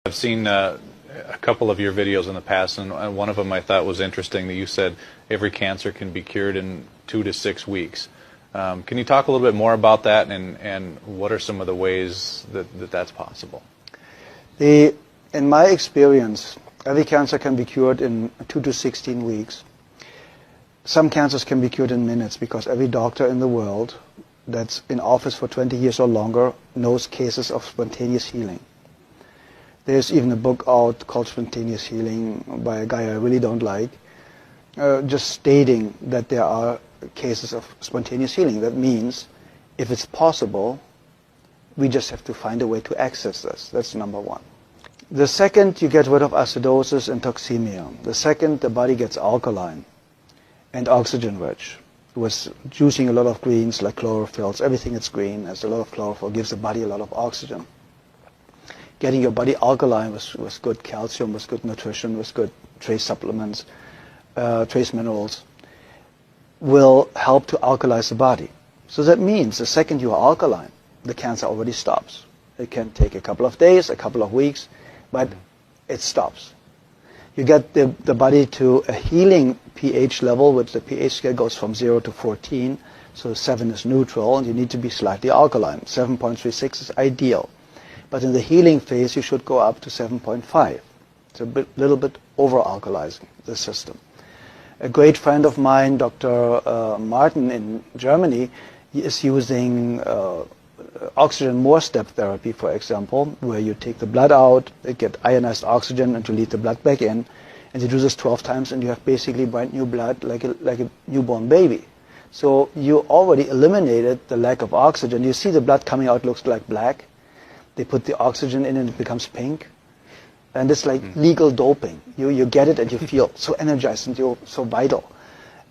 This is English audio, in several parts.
I've seen a couple of your videos in the past, and one of them I thought was interesting, that you said every cancer can be cured in 2 to 6 weeks. Can you talk a little bit more about that, and what are some of the ways that that's possible? In my experience, every cancer can be cured in 2 to 16 weeks. Some cancers can be cured in minutes, because every doctor in the world that's in office for 20 years or longer knows cases of spontaneous healing. There's even a book out called Spontaneous Healing by a guy I really don't like, just stating that there are cases of spontaneous healing. That means if it's possible, we just have to find a way to access this. That's number one. The second, you get rid of acidosis and toxemia. The second, the body gets alkaline and oxygen rich. With juicing a lot of greens like chlorophylls, everything that's green has a lot of chlorophyll, gives the body a lot of oxygen. Getting your body alkaline with good calcium, with good nutrition, with good trace supplements, trace minerals, will help to alkalize the body. So that means the second you are alkaline, the cancer already stops. It can take a couple of days, a couple of weeks, but it stops. You get the body to a healing pH level, which the pH scale goes from 0 to 14, so 7 is neutral, and you need to be slightly alkaline. 7.36 is ideal. But in the healing phase, you should go up to 7.5. It's a little bit over-alkalizing the system. A great friend of mine, Dr. Martin in Germany, is using oxygen more step therapy, for example, where you take the blood out, get ionized oxygen, and you lead the blood back in. And you do this 12 times, and you have basically brand new blood, like a newborn baby. So you already eliminated the lack of oxygen. You see the blood coming out looks like black. They put the oxygen in and it becomes pink. And it's like legal doping. You get it and you feel so energized and you're so vital.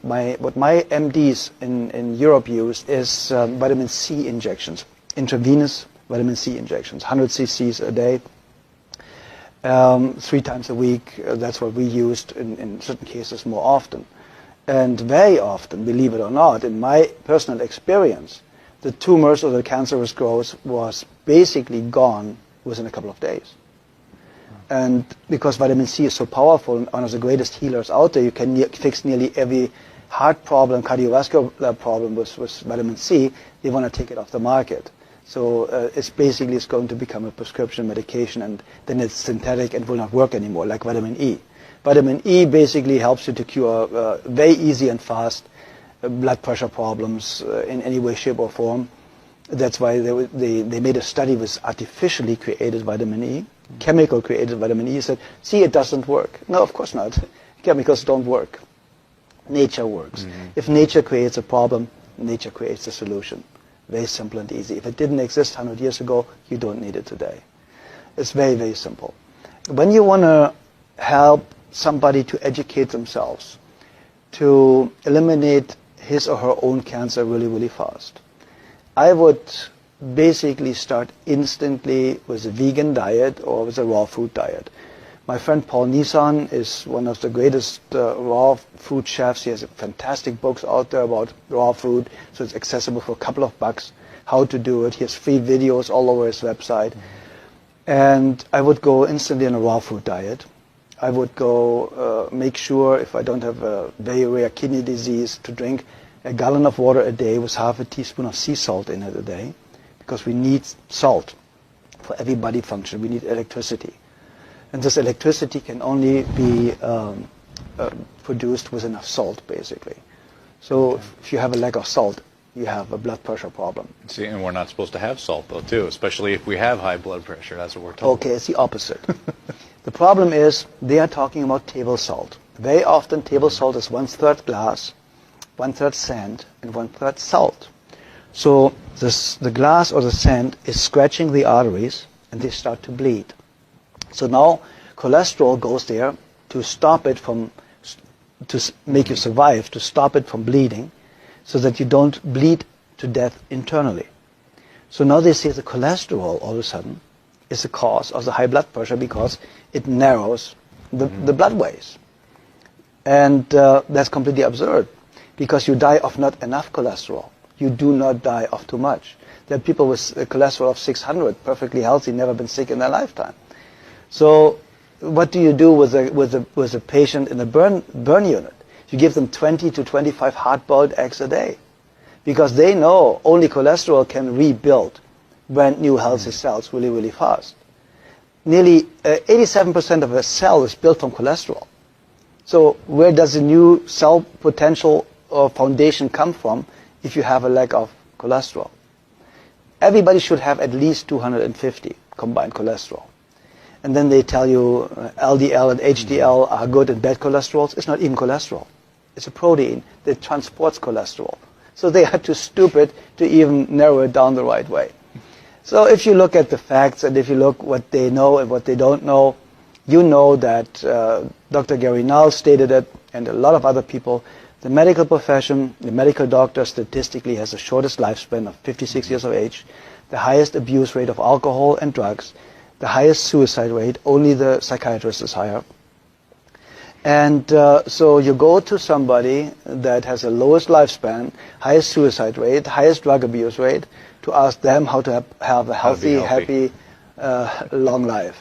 What my MDs in Europe use is vitamin C injections, intravenous vitamin C injections, 100 cc's a day, 3 times a week. That's what we used in certain cases more often. And very often, believe it or not, in my personal experience, the tumors or the cancerous growth was basically gone within a couple of days. And because vitamin C is so powerful and one of the greatest healers out there, you can fix nearly every heart problem, cardiovascular problem with vitamin C. They want to take it off the market. So it's going to become a prescription medication, and then it's synthetic and will not work anymore, like vitamin E. Vitamin E basically helps you to cure very easy and fast blood pressure problems in any way, shape, or form. That's why they made a study with artificially created vitamin E, chemical created vitamin E. Said, see, it doesn't work. No, of course not. Chemicals don't work. Nature works. If nature creates a problem, nature creates a solution. Very simple and easy. If it didn't exist 100 years ago, you don't need it today. It's very, very simple. When you want to help somebody to educate themselves, to eliminate his or her own cancer really, really fast, I would basically start instantly with a vegan diet or with a raw food diet. My friend Paul Nissan is one of the greatest raw food chefs. He has fantastic books out there about raw food, so it's accessible for a couple of bucks how to do it. He has free videos all over his website. And I would go instantly on a raw food diet. I would go make sure, if I don't have a very rare kidney disease, to drink a gallon of water a day with half a teaspoon of sea salt in it a day, because we need salt for every body function. We need electricity. And this electricity can only be produced with enough salt, basically. So if you have a lack of salt, you have a blood pressure problem. See, and we're not supposed to have salt, though, too, especially if we have high blood pressure. That's what we're told. Okay, it's the opposite. The problem is they are talking about table salt. Very often, table salt is 1/3 glass, 1/3 sand, and 1/3 salt. So the glass or the sand is scratching the arteries, and they start to bleed. So now cholesterol goes there to stop it from, to make you survive, to stop it from bleeding, so that you don't bleed to death internally. So now they say the cholesterol all of a sudden is the cause of the high blood pressure, because it narrows the blood ways. And that's completely absurd, because you die of not enough cholesterol. You do not die of too much. There are people with a cholesterol of 600, perfectly healthy, never been sick in their lifetime. So what do you do with a patient in a burn unit? You give them 20 to 25 hard-boiled eggs a day, because they know only cholesterol can rebuild brand new healthy cells really, really fast. Nearly 87% of a cell is built from cholesterol. So where does the new cell potential or foundation come from if you have a lack of cholesterol? Everybody should have at least 250 combined cholesterol. And then they tell you LDL and HDL are good and bad cholesterols. It's not even cholesterol. It's a protein that transports cholesterol. So they are too stupid to even narrow it down the right way. So if you look at the facts and if you look what they know and what they don't know, you know that Dr. Gary Null stated it, and a lot of other people, the medical profession, the medical doctor statistically has the shortest lifespan of 56 years of age, the highest abuse rate of alcohol and drugs, the highest suicide rate, only the psychiatrist is higher. And so you go to somebody that has the lowest lifespan, highest suicide rate, highest drug abuse rate, to ask them how to have a healthy, happy long life.